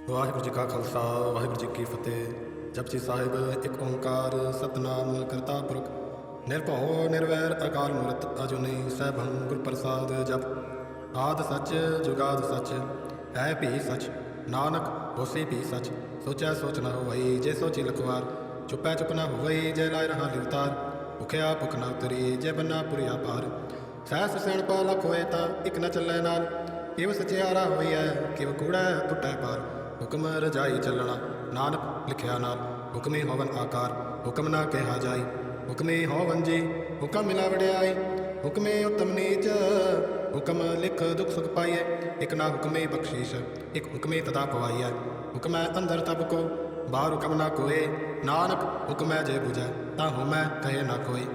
ਵਾਹਿਗੁਰੂ ਜੀ ਕਾ ਖਾਲਸਾ ਵਾਹਿਗੁਰੂ ਜੀ ਕੀ ਫਤਿਹ। ਜਪਜੀ ਸਾਹਿਬ ਇੱਕ ਓੰਕਾਰ ਸਤਨਾਮ ਕਰਤਾ ਪੁਰਖ ਨਿਰਭਉ ਨਿਰਵੈਰ ਅਕਾਲ ਮੂਰਤ ਅਜੂਨੀ ਸੈਭੰ ਗੁਰ ਪ੍ਰਸਾਦ। ਜਪ ਆਦ ਸੱਚ ਜੁਗਾਦ ਸੱਚ ਹੈ ਭੀ ਸੱਚ ਨਾਨਕ ਹੋਸੀ ਭੀ ਸੱਚ। ਸੋਚੈ ਸੋਚ ਨਾ ਹੋਵਈ ਜੇ ਸੋਚੀ ਲਖਵਾਰ ਚੁੱਪੈ ਚੁੱਪ ਨਾ ਹੋਵਈ ਜੇ ਲਾਇ ਰਹਾ ਲਿਵਤਾਰ। ਭੁਖਿਆ ਭੁਖ ਨਾ ਉਤਰੀ ਜੇ ਬੰਨਾ ਪੁਰੀਆ ਪਾਰ। ਸਹਿਸ ਸਿਆਣਪਾ ਲਖ ਹੋਏ ਤਾਂ ਇੱਕ ਨ ਚੱਲੈ ਨਾਲ। ਕਿਵ ਸਚਿਆਰਾ ਹੋਈਐ ਕਿਵ ਕੂੜੈ ਟੁੱਟੈ ਪਾਰ। ਹੁਕਮ ਰਜਾਈ ਚੱਲਣਾ ਨਾਨਕ ਲਿਖਿਆ ਨਾਲ। ਹੁਕਮੇ ਹੋਵਨ ਆਕਾਰ ਹੁਕਮ ਨਾ ਕਿਹਾ ਜਾਈ। ਹੁਕਮੇ ਹੋਵਨ ਜੀ ਹੁਕਮ ਮਿਲਾ ਵਡਿਆਈ। ਹੁਕਮੇ ਉਤਮ ਨੀਚ ਹੁਕਮ ਲਿਖ ਦੁਖ ਸੁਖ ਪਾਈਐ। ਇੱਕ ਨਾ ਹੁਕਮੇ ਬਖਸ਼ੀਸ਼ ਇੱਕ ਹੁਕਮੇ ਤਦਾ ਪਵਾਈਐ। ਹੁਕਮੈ ਅੰਦਰ ਤਬ ਕੋ ਬਾਹਰ ਹੁਕਮ ਨਾ ਕੋਏ। ਨਾਨਕ ਹੁਕਮੈ ਜੇ ਬੁਝੈ ਤਾਂ ਹੋਮੈ ਕਹੇ ਨਾ ਕੋਈ।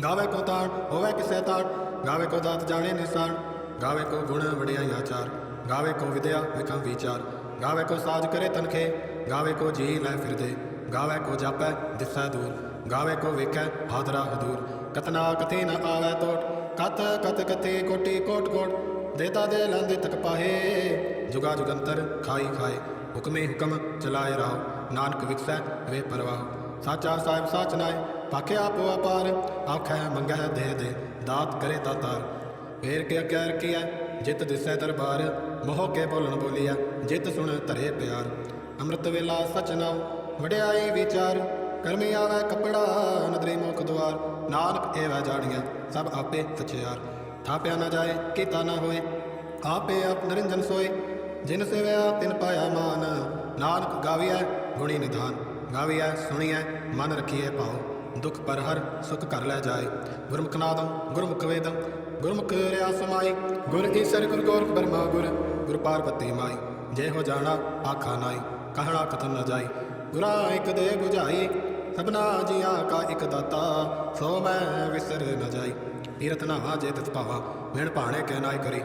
ਗਾਵੇ ਕੋ ਤਾਣ ਹੋਵੇ ਕਿਸੇ ਤਾਣ ਗਾਵੇ ਕੋ ਦਾਤ ਜਾਣੇ ਨਿਸਾਨ। ਗਾਵੇ ਕੋ ਗੁਣ ਵਡਿਆਈ ਆਚਾਰ ਗਾਵੇ ਕੋ ਵਿਦਿਆ ਵਿਖਮ ਵਿਚਾਰ। ਗਾਵੇ ਕੋ ਸਾਜ करे तनखे गावे को जी लै फिरदे। गावे को जापै दिसै दूर गावे को वेखै हादरा हदूर। कतना कथे न आवै तोट कथ कथ कथे कोटि कोट कोट। देता दे लैंदे तक पाहे जुगा जुगंतर खाई खाए। हुक्मे हुक्म चलाए राहो नानक विकसै वे परवाह। साचा साहिब साच नाय पाखे आपो अपार। आखै मंगै दे दे दात करे दातार। फेर के अग्गै रखिया जित दिसै दरबार। मोह के बोलन बोलिया जित सुन धरे प्यार। अमृत वेला सच नाम वड्याई विचार। करमी आवे कपड़ा नदरी मुख द्वार। नानक एवै जाड़ियाँ सब आपे सचियार। थाप्या न जाए कीता न होए आपे आप निरंजन सोए। जिन सेवया तिन पाया मान। नानक गाविया गुणी निधान गाविया सुनिया मन रखिए पाओ। दुख पर हर सुख कर लै जाए। गुरमुख नादम गुरमुख वेदम गुरमुख रिया समाई। गुर ईसर गुर गोरख ब्रह्मा गुर गुर पार्वती माई। जय हो जाना आखा नाई कहना कथन न जाई। गुरा एक दे बुझाई सबना जिया का एक दाता। सो मैं विसर न जाई तीरथ नावा जे तिस भावा। वेण भाणे के नाई करी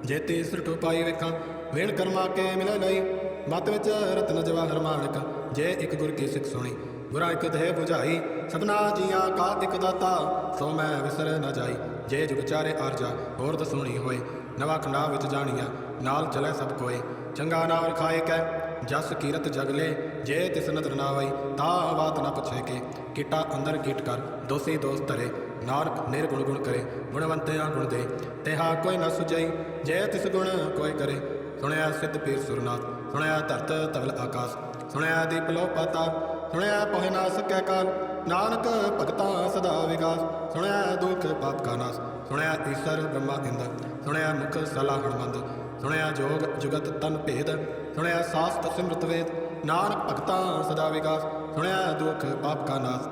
जेती सुरटू पाई वेखा। वेण कर्मा के मिले लई मत विच रत्न जवाहर माणक। जे एक गुर की सिख सुनी गुरा एक दे बुझाई। सबना जिया का एक दाता सो मैं विसर न जाई। जे जुग चारे आरजा होर दसूणी होए। नवा खंडा विच जानिया नाल चलै सब कोए। चंगा नाम रखाए कै जस कीरत जगले। जे तिस नदर ना आई ता बात न पुछे के। कीटा अंदर कीट कर दोषी दोष धरे। नानक निर्गुण गुण करे गुणवंतिया गुण दे। तेहा कोई न सुझई जे तिस गुण कोई करे। सुनया सिद्ध पीर सुरनाथ सुनया धरत तवल आकाश। सुनया दीप लो पाताल सुनया पोहे ना सकै काल। नानक भगता सदा विकास सुनया दुख पाप का नाश। सुनया ईश्वर ब्रह्मा इंद्र सुनया मुख सला हणमंद। सुनया जोग जुगत तन भेद सुनया शास्त्र सिमृत वेद। नानक भगता सदा विकास सुनया दुख पाप का नाश।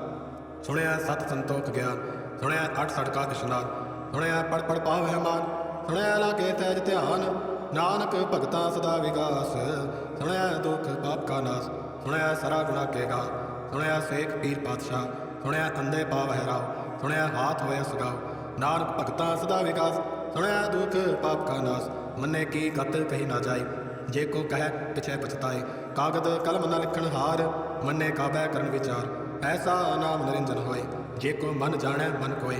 सुनया सत संतोख ज्ञान सुनया अठ सठ का इशनान। सुनया पढ़ पढ़ पावै मान सुनया लागे तैज ध्यान। नानक भगता सदा विकास सुनया दुख पाप का नाश। सुनया सरा गुणा के गा सुनया सेख पीर पातशाह। सुनया अंधे पाव हैराव सुनया हाथ होया सगाव। नानक भगता सदा विकास सुनया दुख पाप का नाश। मन्ने की गत कही ना जाए जे को कह पिछे पछताए। कागद कलम न लिखण हार मन्ने काबै करन विचार। ऐसा नाम निरंजन होए जे को मन जाने मन कोय।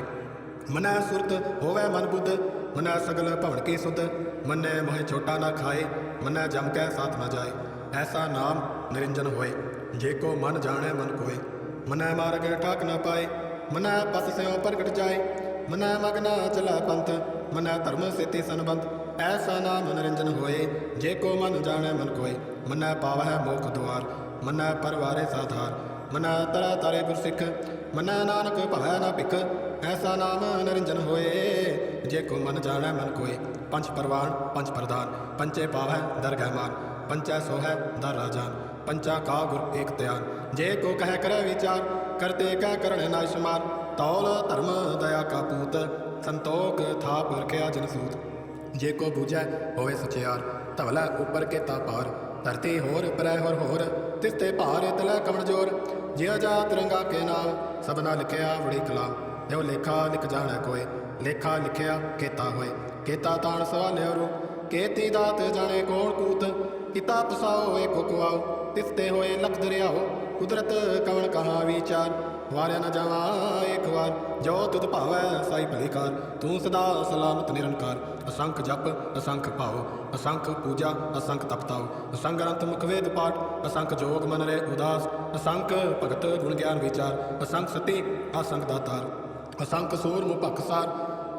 मनै सुरत होवै मन बुद्ध मनै सगल भवन की सुध। मन्ने मोहे छोटा न खाए मन्नै जम कै साथ न जाए। ऐसा नाम निरंजन होए जे को मन जाने मन कोय। मनै मार्ग ठाक न पाए मनै पस स्यों प्रगट जाए। मनै मगना चला पंथ मनै धर्म सेती संबंध। ऐसा नाम निरंजन होए जे को मन जाने मन कोय। मनै पावै मोख द्वार मनै परवारे साधार। मनै तरै तारे गुर सिख मनै नानक भवै न भिख। ऐसा नाम निरंजन होए जे को मन जाने मन कोय। पंच परवान पंच प्रधान पंचे पावै दरगह मान। पंचै सोहै दर राजान पंचा का गुर एक त्यान। जे को कह करे विचार करते कह करण नाय शुमार। तौल धर्म दया का पूत संतोख थाप रखया जन सूत। जे को बूझै होवे सचियार धवलै ऊपर के ता पार। धरती होर परै होर तिसते भार तलै कमण जोर। जिया जा तिरंगा के नाम सबना लिखया बड़ी कलाम। यो लेखा लिख जाने कोय लेखा लिखया केता होए। केता ताण सवाले रूप केती दात जाने कौन कूत। पिता पसाओ एको कुआओ तिसते होए लख दरियाओ। कुदरत कवण कहाँ विचार वारिया न जावा एक वार, जो तुद भावै साई भली कार। तू सदा सलामत निरंकार, असंख जप असंख भाव, असंख पूजा असंख तपताओ, असंख ग्रंथ मुख वेद पाठ, असंख जोग मन रे उदास, असंख भगत गुण ज्ञान विचार, असंख सती असंख दातार, असंख सूर मुँह भखसार,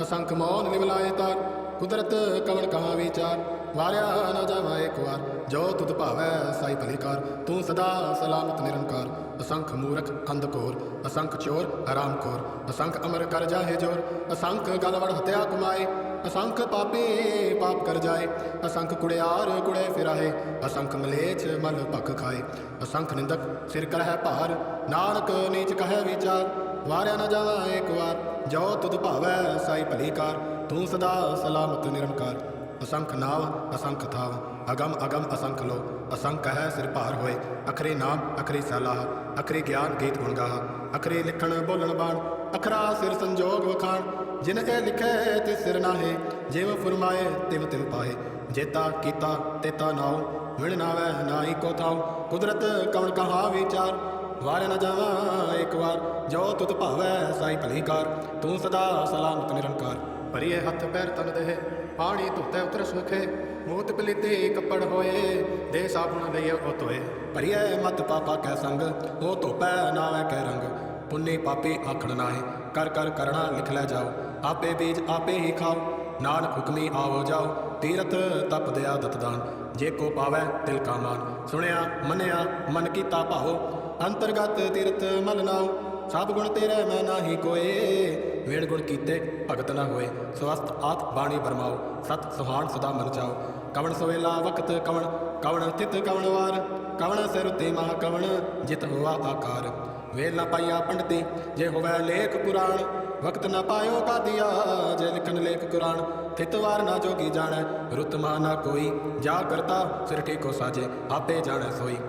असंख मौन निवलाए तार। कुदरत कवन कहाँ विचार, वारिया न जावा एक वार, जो तुद भावै साई भली कार। तू सदा सलामत निरंकार, असंख मूरख अंधकोर, असंख चोर हराम खोर, असंख अमर कर जाहे जोर, असंख गलवड़ हत्या कमाए, असंख पापी पाप कर जाए, असंख कुड़ियार कुड़े फिराए, असंख मलेच्छ मल भख खाए, असंख निंदक सिर करह भार, नानक नीच कह विचार। वारिया न जावा एक वार, जो तुद भावै साई भली कार। तू सदा सलामत निरंकार, असंख नाव असंख थाव, अगम अगम असंख लो, असंख है सिर भार होए। अखरी नाम अखरी सलाह, अखरी ज्ञान गीत गुण गाह, अखरी लिखण बोलन बाण, अखरा सिर संजोग वखाण। जिन ए लिखे तिस सिर नाहे, जिव फुरमाए तिव तिव पाए। जेता कीता तेता नाओ, मिल नावै नाई को थाओ। कुदरत कवन कहाँ विचार, वार न जावा एक वार, जो तुद भावै साई भली कार। तू सदा सलामत निरंकार, भरिए हथ पैर तन देह, पानी धोते उतर सुखे। मूत पलीती कपड़ होए, दे साबुन लइए ओ धोए। भरिए मत पापा कै संग, ओ धोपै नावै कै रंग। पुन्नी पापी आखण नाहे, कर कर करना लिख लै जाओ। आपे बीज आपे ही खाओ, नानक हुक्मी आवो जाओ। तीरथ तप दया दत दान, जे को पावै तिल का मान। सुनिया मनिया मन कीता भाओ, अंतरगत तीरथ मल नाओ। सब गुण तेरे मैं नाही कोए, वेण गुण कीते भगत न होए। स्वस्थ आत बाणी बरमाओ, सत सुहान सदा मन जाओ। कवन सोवेला वक्त कवन, कवन तित कवन वार। कवन सिर ते महा कवन, जित हुआ आकार। वेल न पाइया पंडिती, जे होवै लेख पुराण। वक्त न पायो का दिया, जे लिखन लेख कुरान। थित वार ना जोगी जाणै, रुत मा ना कोई। जा करता सिर टेको साजे, आपे जाणै सोई।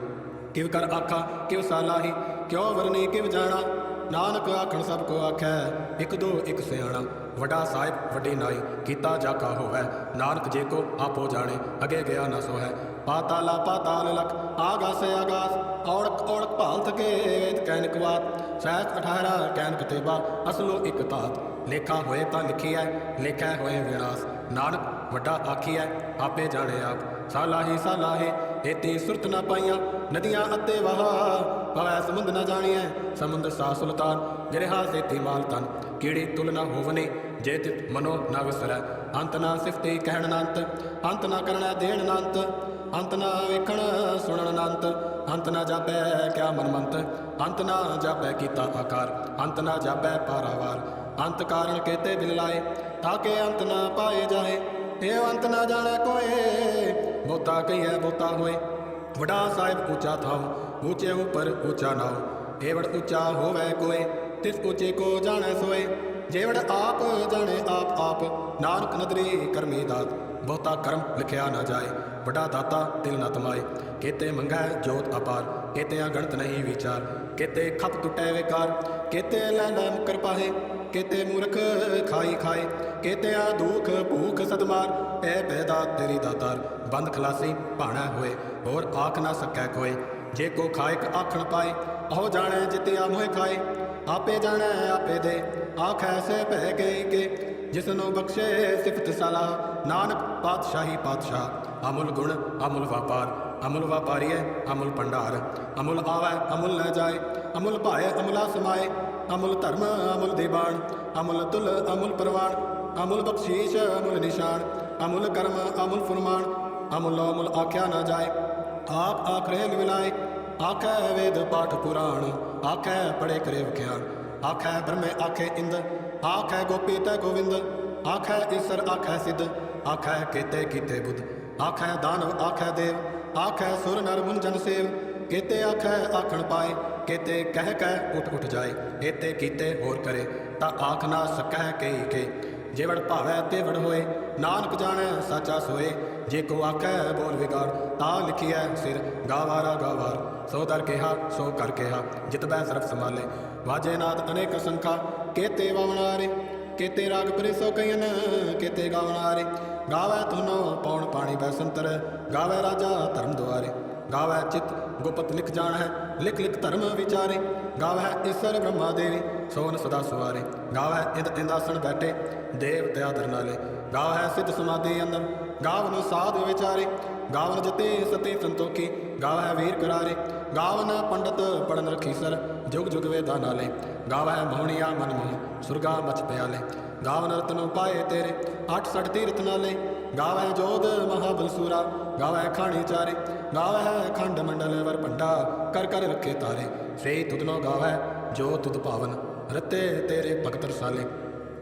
किव कर आखा किव सालाही, क्यों वरनी किव जाना। नानक आखण सब को आखै, एक दो एक सियाणा। वडा साहिब वड्डी नाई, कीता जाका होवै। नानक जे को आपो जाने, अगे गया न सोहै। पाताला पाताल लख, आगासे आगास। औड़क औड़क भाल थके, वेद कैनिक वात। सहस 18 कैन कतेबा, असलो एक तात। लेखा होए तां लिखिਐ, लेखै होए विनाश। नानक वड्डा आखिਐ, आपे जाने आप। सालाही सालाहे, एती सुरत न पाइयां। नदियां अते वहा, पवै समुंद न जानिए। समुंद सा सुल्तान, गिरहा सेती माल तन। कीड़ी तुल न होवने, जे तित मनो न विसरै। अंत न सिफती कहण नंत, अंत न करना देण नंत। अंत न वेखण सुणन नंत, अंत न जापै क्या मनमंत। अंत न जापै कीता आकार, अंत न जापै पारावार। अंत कारण केते दिल लाए, ताके अंत न पाए जाए। ए अंत न जाने कोए, बोता कहिए बोता होए। वडा साहिब ऊंचा थाओ, ऊंचे ऊपर ऊंचा नाओ। एवड़ ऊंचा होवै कोय, तिस ऊंचे को जाने सोए। जेवड़ आप जाने आप आप, नानक नदरी करमी दात। बहुता कर्म लिखिया न जाए, वडा दाता तिल न तमाए। केते मंगै जोत अपार, केते गणत नहीं विचार। केते खप टुटै विकार, केते लै लै मुकर पाहे। केते मूर्ख खाई खाए, केते दुख भूख सदमार। ए पैदा तेरी दातार, बंद खलासी भाणै होए। होर आख ना सकै कोय, जे को खाएक आखण पाए। अहो जाने जितिया मोह खाए, आपे जाने आपे दे। आख ऐसे भै गई के, जिसनो बख्शे सिफत सलाह। नानक पातशाही पातशाह, अमुल गुण अमुल व्यापार। अमुल व्यापारी है अमुल भंडार, अमुल आवै अमुल न जाए। अमुल भाए अमुला समाए, अमुल धर्म अमुल दीवान। अमुल तुल अमुल परवान, अमुल बख्शीश अमुल निशान। अमुल कर्म अमुल फुरमान, अमुल अमुल आख्या न जाए। आख आखरे मिलाए, आखै वेद पाठ पुराण। आखै पढ़े करे विख्यान, आखै ब्रह्मे आखे इंद। आखै गोपी तै गोविंद, आखै ईसर आखै सिद्ध। आखै केते कीते बुद्ध, आखै दानव आखै देव। आखै सुर नर मुंजन सेव, केते आखै आखण पाए। केते कह कह उठ उठ जाए, एते कीते होर करे। ता आख ना सकह कई के, जेवड़ भावै तेवड़ होए। नानक जाने साचा सोए, जे को आखै बोल विगाड़। ता लिखिए सिर गावारा गावार, सो दर केहा सो कर केहा। जितबै सरफ संभाले, वाजे नाद अनेक संखा। केते वावणारे, केते राग परिसो कयन। केते गावणारे, गावै तुनो पौण पाणी बैसंतर। गावै राजा धर्म द्वारे, गावै चित गुपत लिख जान है, लिख लिख धर्म विचारे। गावै ईश्वर ब्रह्मा देवी सोन सदा सुवारे। गावै इंद इंदासन बैठे देव दया धर नाले। गावै सिद्ध समाधि अंदर गावन साध विचारे। गावन जते सती संतोखी गावै वीर करारे। गावन पंडित पढ़न रखी सर जुग जुग वेदा नाले। गावै मोहनिया मन मोह सुरगा मच प्याले। गावन रतन पाए तेरे 8 तीर्थ नाले। गावै जोध महाबल सूरा गावै खाणी चारे। गावै खंड मंडल वर भंडा कर कर रखे तारे। से तुदनो गावै जो तुद पावन रते तेरे भगत रसाले।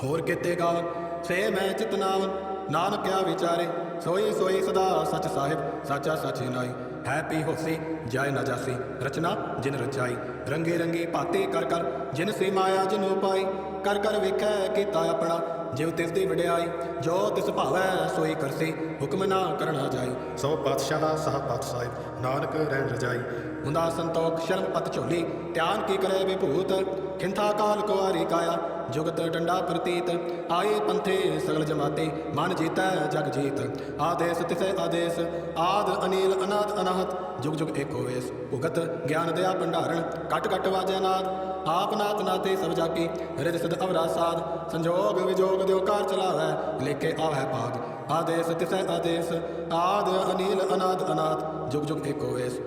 होर केते गावन से मैं चितनावन नानक क्या विचारे। सोई सोई सदा सच साहिब साचा सच नाई। है पी होसी जाय न जासी रचना जिन रचाई। रंगी रंगी भाती कर कर जिन सी माया जिन उपाई। कर कर वेखै कीता अपना जिव तिस दी वड्याई। जो तिस भावै सोई करसी हुक्म ना करना जाई। सौ पातशाह सह पात साहिब नानक रहन रजाई। हुंदा संतोख शर्म पत झोली ध्यान की करे विभूत। खिंथा काल कुआरी काया जुगत डंडा प्रतीत। आए पंथे सगल जमाते मन जीतै जग जीत। आदेश तिसे आदेश आद अनिल अनाद अनाहत जुग जुग एको वेश। भुगत ज्ञान दया भंडारण कट कट वाजै नाद। आप नाथ नाते सब जाकी हृदय सिद्ध अवरा साध। संजोग विजोग द्यो कार चलावै लेके आवै भाग। आदेश तिसै आदेश आद अनिल अनाद अनाथ जुग जुग एको वेश।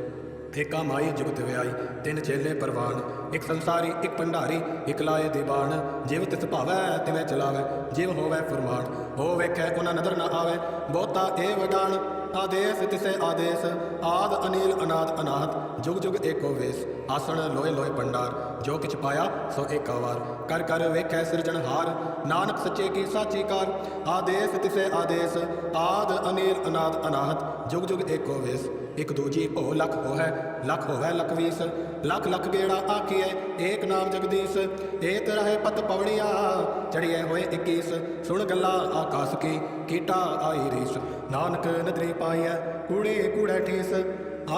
एका माई जुगत व्याई 3 चेले परवान। एक संसारी एक भंडारी एक लाए दीवान। जिव तिस भावै तिवें चलावै जिव होवै फुरमान। हो वेखै उना नदर न आवै बहुता ए वडान। आदेश तिसे आदेश आद अनिल अनाद अनाथ जुग जुग एको वेश। आसन लोए लोए भंडार जो किछ पाया सो एका वार। कर कर वेखै सिरजनहार नानक सच्चे की साची कार। आदेश तिसे आदेश आद अनिल अनाद अनाहत जुग जुग एको वेश। एक दूजी हो लख हो है लख होवै लख वीस। लख लख गेड़ा आखिए एक नाम जगदीश। एक रहे पत पवड़िया चढ़िए होए 21। सुन गल्ला आकाश की कीटा आई रीस। नानक नदरी पाइए कूड़े कूड़े ठीस।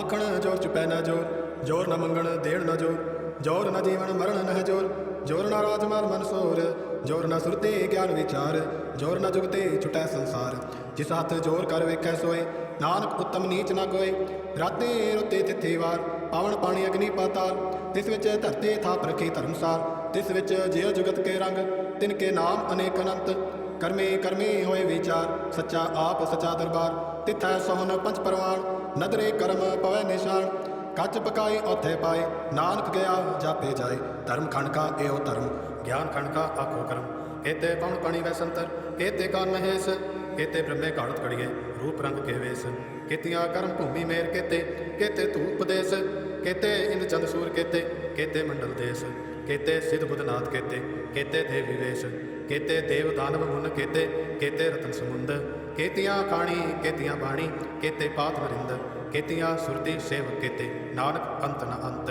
आखण जोर चुपै न जोर जोर न मंगण देण न जोर। जोर न जीवन मरण न जोर जोर न राजमाल मनसोर। जोर न सुरते ज्ञान विचार जोर न जुगते छुटै संसार। जिस हाथ जोर कर वेखै सोए नानक उत्तम नीच न कोय। राते रुते तिथि वार पावन पानी अग्नि पाताल। तिस विच धरती थाप रखी धर्मसाल। तिस विच जियो जुगत के रंग तिनके नाम अनेक अनंत। कर्मी कर्मी होए विचार सच्चा आप सच्चा दरबार। तिथै सोहन पंच परवान नदरे कर्म पवै निशान। कच पकाई औथे पाए नानक गया जापे जाए। धर्म खंड का एओ धर्म ज्ञान खंड का आखो कर्म। केते पवन पानी वै संतर केते कान महेश। केते ब्रह्मे घाड़त कड़िए रूप रंग के वेश। केतियां कर्म भूमि मेर केते केते धूप देश। केते इंद चंद सूर केते केते मंडल देश। केते सिद्ध बुधनाथ केते केते देव विवेश। केते देव दानव मुन केते केते रतन समुंद। केतियां खाणी केतियां बाणी केते पात वरिंद। केतियां सुरती सेवक केते नानक अंत न अंत।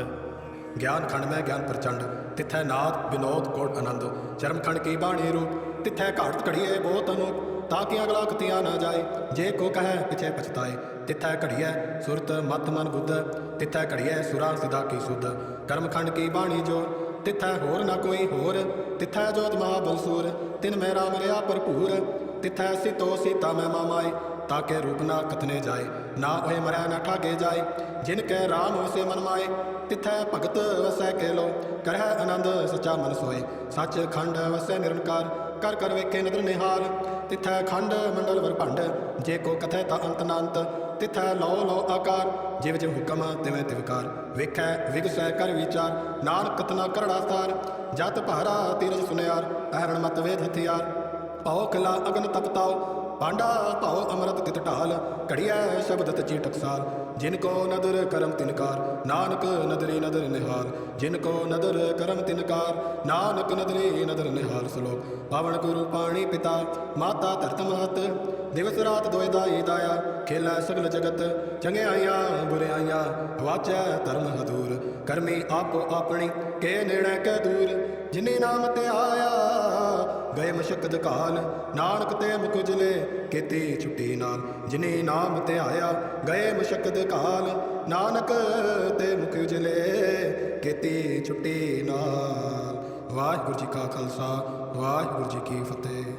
ज्ञान खंड में ज्ञान प्रचंड तिथै नाद विनोद कोट आनंद। चरम खंड की बाणी रूप तिथै घाट घड़िए बहुत अनूप। ताकि अगला कतिया न जाए जे को कहे पिछे पछताए। तिथै घड़िए सुरत मत मन बुद्ध तिथै घड़िए सुरा सिदा की सुध। कर्म खंड की बाणी जोर तिथै होर न कोई होर। तिथै जोत महाबल सूर तिन में राम रहा भरपूर। तिथै सीतो सीता में मामाए ताके रूप ना कथने जाए। ना ओए मरै न ठागे जाए जिनके राम वसे मन माए। तिथै भगत वसै के लो करह आनंद सच्चा मन सोए। सच खंड वसै निरंकार कर कर वेखे नदर निहाल। तिथै खंड मंडल वर भंड जे को कथै ता अंत नांत। तिथै लो लो आकार जिव जिव हुक्म तिवें तिवकार। वेखै विगसै कर विचार नानक कतना करड़ा सार। जत भारा तीरज सुनियार अहरण मत वेद हथियार। पाओ किला अगन तपताओ पांडा पाओ अमृत तित ढाल। घड़िया शब्द तची टकसाल जिनको नदर करम तिनकार। नानक नदरी नदर निहाल जिनको नदर करम तिनकार। नानक नदरी नदर निहाल। श्लोक पावन गुरु पाणी पिता माता धरत महत। दिवस रात दोए दाई दाया खेलै सगल जगत। चंगे आइया बुरे आइया वाचै धर्म हदूर। करमी आपो अपनी के नेड़े कै दूर। जिनी नाम ते आया गए मशक्कत काल। नानक ते मुख उजले केती छुट्टी नाल। जिनी नाम ते आया गए मशक्कत काल। नानक ते मुख उजले केती छुट्टी नाल। वाहिगुरू जी का खालसा वाहिगुरू जी की फतेह।